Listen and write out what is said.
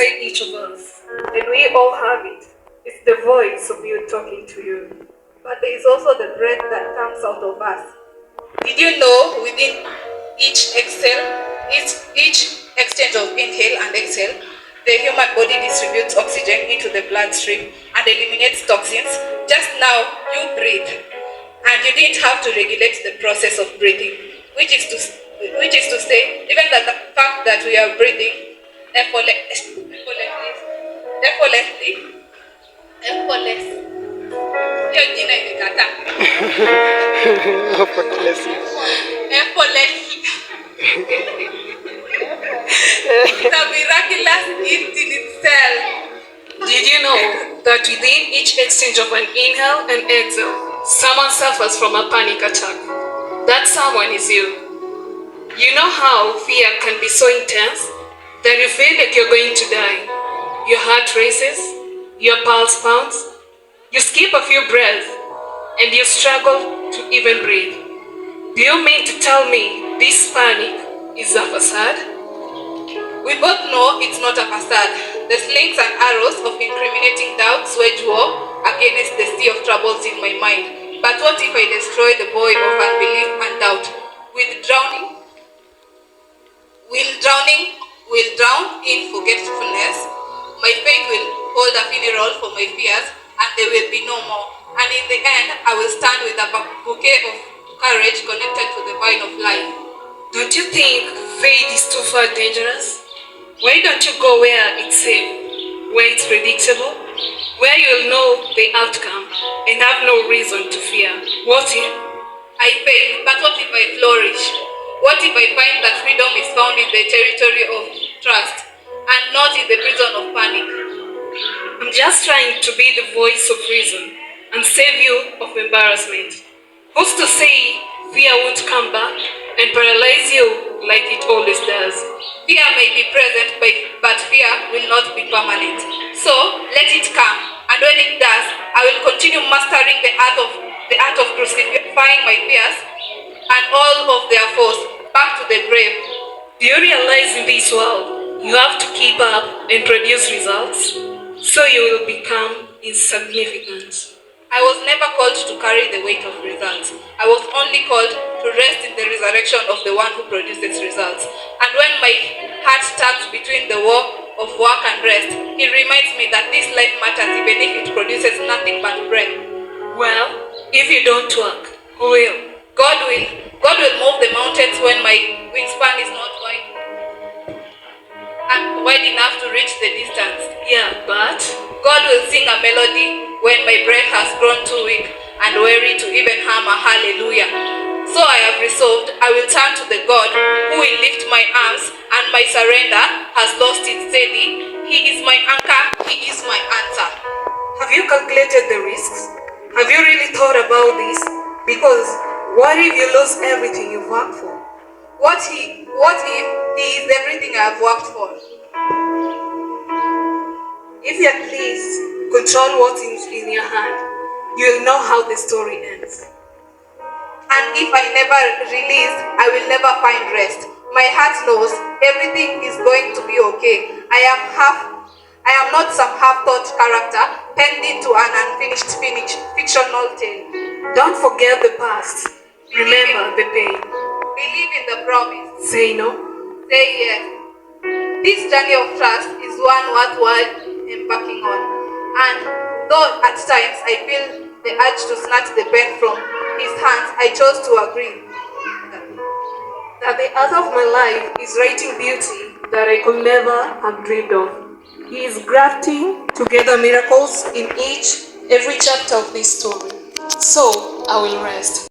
inside each of us, and we all have it. It's the voice of you talking to you. But there is also the breath that comes out of us. Did you know within each exchange of inhale and exhale, the human body distributes oxygen into the bloodstream and eliminates toxins? Just now, you breathe, and you didn't have to regulate the process of breathing, which is to say, even the fact that we are breathing effortlessly. Hiyo jina imekata. Effortlessly. It's a miraculous gift in itself. Did you know that within each exchange of an inhale and exhale, someone suffers from a panic attack? That someone is you. You know how fear can be so intense that you feel like you're going to die. Your heart races, your pulse pounds, you skip a few breaths, and you struggle to even breathe. Do you mean to tell me this panic is a facade? We both know it's not a facade. The slings and arrows of incriminating doubts wage war against the sea of troubles in my mind. But what if I destroy the buoy of unbelief and doubt? Will drown in forgetfulness. My faith will hold a funeral for my fears, and there will be no more. And in the end, I will stand with a bouquet of courage connected to the vine of life. Don't you think faith is too far dangerous? Why don't you go where it's safe, where it's predictable, where you'll know the outcome and have no reason to fear? What if I fail, but what if I flourish? What if I find that freedom is found in the territory of trust and not in the prison of panic? I'm just trying to be the voice of reason and save you of embarrassment. Who's to say fear won't come back and paralyze you like it always does? Fear may be present, but fear will not be permanent. So let it come, and when it does, I will continue mastering the art of crucifying my fears and all of their foes back to the grave. Do you realize in this world you have to keep up and produce results, so you will become insignificant? I was never called to carry the weight of results. I was only called to rest in the resurrection of the one who produces results. And when my heart tugs between the war of work and rest, he reminds me that this life matters even if it produces nothing but breath. Well, if you don't work, who will? God will move the mountains when my wingspan is not wide enough to reach the distance. Yeah, but God will sing a melody when my breath has grown too weak and weary to even hum a hallelujah. So I have resolved I will turn to the God who will lift my arms, and my surrender has lost its steady. He is my anchor, he is my answer. Have you calculated the risks? Have you really thought about this? Because what if you lose everything you've worked for? What if he is everything I have worked for? If you at least control what is in your hand, you'll know how the story ends. And if I never release, I will never find rest. My heart knows everything is going to be okay. I am not some half-thought character penned into an unfinished fictional tale. Don't forget the past. Remember the pain. Believe in the promise. Say no. Say yes. This journey of trust is one worthwhile embarking on. And though at times I feel the urge to snatch the pen from his hands, I chose to agree that the author of my life is writing beauty that I could never have dreamed of. He is grafting together miracles in every chapter of this story. So I will rest.